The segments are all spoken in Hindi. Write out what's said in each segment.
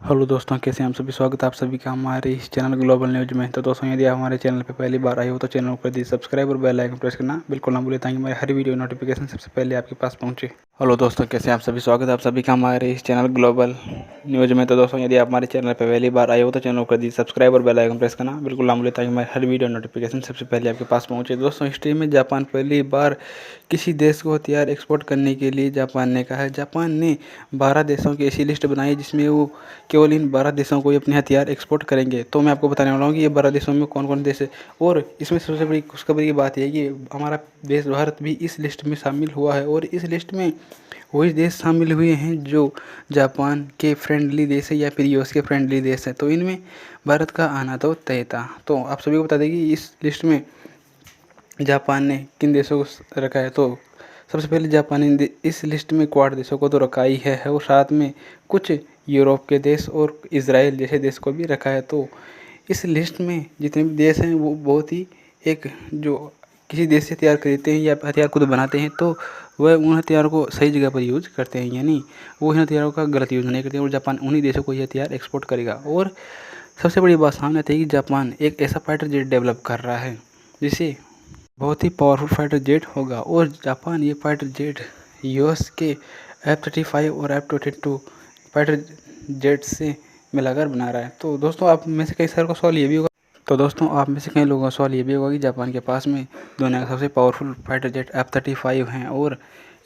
हेलो दोस्तों, कैसे हैं आप सभी। स्वागत है आप सभी का हमारे इस चैनल ग्लोबल न्यूज में। तो दोस्तों, यदि आप हमारे चैनल पर पहली बार आए हो तो चैनल को कर दीजिए सब्सक्राइब और बेल आइकन प्रेस करना बिल्कुल ना भूलें, ताकि हमारे हर वीडियो नोटिफिकेशन सबसे पहले आपके पास पहुंचे। हेलो दोस्तों, कैसे हैं आप सभी। स्वागत है आप सभी का हमारे इस चैनल ग्लोबल न्यूज में। तो दोस्तों, यदि आप हमारे चैनल पर पहली बार आए हो तो चैनल को कर दीजिए सब्सक्राइब और बेल आइकन प्रेस करना बिल्कुल ना भूलें, ताकि हमारे हर वीडियो नोटिफिकेशन सबसे पहले आपके पास पहुंचे। दोस्तों, हिस्ट्री में जापान पहली बार किसी देश को हथियार एक्सपोर्ट करने के लिए जापान ने कहा है। जापान ने 12 देशों की ऐसी लिस्ट बनाई जिसमें वो केवल इन 12 देशों को ही अपने हथियार एक्सपोर्ट करेंगे। तो मैं आपको बताने वाला हूँ कि ये 12 देशों में कौन कौन देश है, और इसमें सबसे बड़ी खुशखबरी की बात यह है कि हमारा देश भारत भी इस लिस्ट में शामिल हुआ है। और इस लिस्ट में वही देश शामिल हुए हैं जो जापान के फ्रेंडली देश है या फिर यूएस के फ्रेंडली देश है। तो इनमें भारत का आना तो तय था। तो आप सभी को बता दें कि इस लिस्ट में जापान ने किन देशों को रखा है। तो सबसे पहले जापान ने इस लिस्ट में क्वाड देशों को तो रखा ही है, और साथ में कुछ यूरोप के देश और इजराइल जैसे देश को भी रखा है। तो इस लिस्ट में जितने भी देश हैं वो बहुत ही एक जो किसी देश से हथियार खरीदते हैं या हथियार खुद बनाते हैं तो वह उन हथियारों को सही जगह पर यूज करते हैं, यानी वो इन हथियारों का गलत यूज नहीं करते हैं। और जापान उन्हीं देशों को ये हथियार एक्सपोर्ट करेगा। और सबसे बड़ी बात सामने आती है कि जापान एक ऐसा फाइटर जेट डेवलप कर रहा है जिसे बहुत ही पावरफुल फाइटर जेट होगा। और जापान ये फाइटर जेट यूएस के F-35 और F-22 फाइटर जेट से मिलाकर बना रहा है। तो दोस्तों, आप में से कई सारे को सवाल ये भी होगा कि जापान के पास में दुनिया का सबसे पावरफुल फाइटर जेट F-35 हैं, और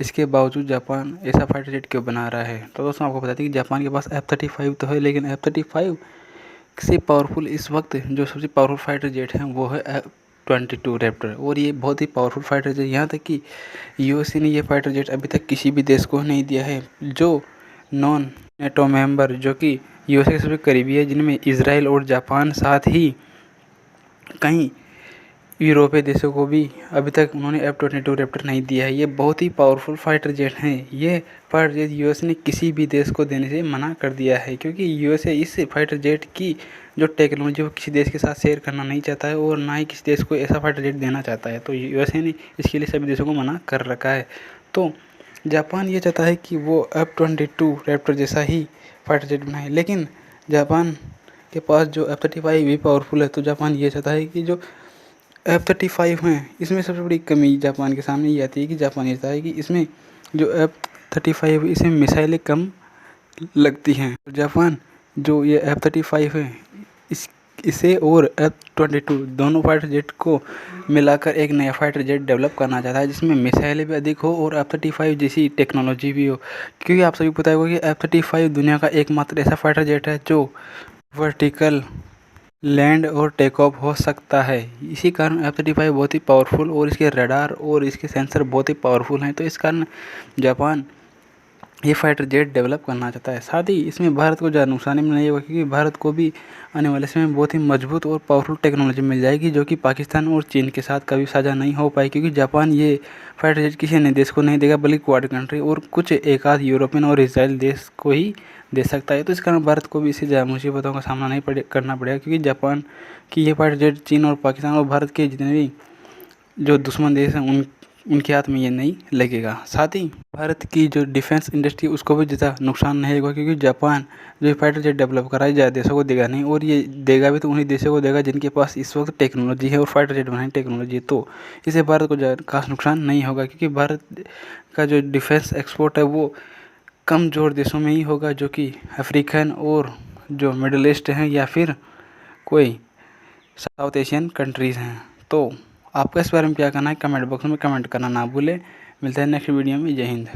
इसके बावजूद जापान ऐसा फाइटर जेट क्यों बना रहा है। तो दोस्तों, आपको बताते हैं कि जापान के पास F-35 तो है, लेकिन F-35 से पावरफुल इस वक्त जो सबसे पावरफुल फाइटर जेट हैं वो है F-22 रैप्टर। और ये बहुत ही पावरफुल फाइटर जेट, यहाँ तक कि यूएसए ने ये फाइटर जेट अभी तक किसी भी देश को नहीं दिया है जो नॉन नेटो मेंबर, जो कि यूएसए के सबसे करीबी है, जिनमें इजराइल और जापान साथ ही कई यूरोपीय देशों को भी अभी तक उन्होंने F-22 रैप्टर नहीं दिया है। ये बहुत ही पावरफुल फाइटर जेट हैं। ये फाइटर जेट यूएस ने किसी भी देश को देने से मना कर दिया है, क्योंकि यूएसए इस फाइटर जेट की जो टेक्नोलॉजी वो किसी देश के साथ शेयर करना नहीं चाहता है, और ना ही किसी देश को ऐसा फाइटर जेट देना चाहता है। तो यूएसए ने इसके लिए सभी देशों को मना कर रखा है। तो जापान ये चाहता है कि वो F-22 रैप्टर जैसा ही फाइटर जेट बनाए, लेकिन जापान के पास जो F-35 भी पावरफुल है। तो जापान ये चाहता है कि जो F-35 हैं, इसमें सबसे बड़ी कमी जापान के सामने ये आती है कि जापान ये चाहता है कि इसमें जो F-35 है इसमें मिसाइलें कम लगती हैं। जापान जो ये F-35 है इसे और F-22 दोनों फाइटर जेट को मिलाकर एक नया फाइटर जेट डेवलप करना चाहता है, जिसमें मिसाइलें भी अधिक हो और F-35 जैसी टेक्नोलॉजी भी हो। क्योंकि आप सभी को पता होगा कि F-35 दुनिया का एकमात्र ऐसा फाइटर जेट है जो वर्टिकल लैंड और टेक ऑफ हो सकता है। इसी कारण F-35 बहुत ही पावरफुल और इसके रडार और इसके सेंसर बहुत ही पावरफुल हैं। तो इस कारण जापान ये फाइटर जेट डेवलप करना चाहता है। साथ ही इसमें भारत को ज़्यादा नुकसान भी नहीं होगा, क्योंकि भारत को भी आने वाले समय में बहुत ही मजबूत और पावरफुल टेक्नोलॉजी मिल जाएगी, जो कि पाकिस्तान और चीन के साथ कभी साझा नहीं हो पाई। क्योंकि जापान ये फाइटर जेट किसी अन्य देश को नहीं देगा, बल्कि क्वाड कंट्री और कुछ एक आध यूरोपियन और इसराइल देश को ही दे सकता है। तो इस कारण भारत को भी इससे ज़्यादा मुसीबतों का सामना नहीं करना पड़ेगा, क्योंकि जापान की ये फाइटर जेट चीन और पाकिस्तान और भारत के जितने भी जो दुश्मन देश हैं उनके हाथ में ये नहीं लगेगा। साथ ही भारत की जो डिफेंस इंडस्ट्री उसको भी ज़्यादा नुकसान नहीं होगा, क्योंकि जापान जो फाइटर जेट डेवलप कर रहा है ज़्यादा देशों को देगा नहीं, और ये देगा भी तो उन्हीं देशों को देगा जिनके पास इस वक्त टेक्नोलॉजी है और फाइटर जेट बनाने टेक्नोलॉजी है। तो इससे भारत को ज़्यादा खास नुकसान नहीं होगा, क्योंकि भारत का जो डिफेंस एक्सपोर्ट है वो कमज़ोर देशों में ही होगा, जो कि अफ्रीकन और जो मिडल ईस्ट हैं या फिर कोई साउथ एशियन कंट्रीज़ हैं। तो आपका इस बारे में क्या कहना है, कमेंट बॉक्स में कमेंट करना ना भूलें। मिलते हैं नेक्स्ट वीडियो में। जय हिंद।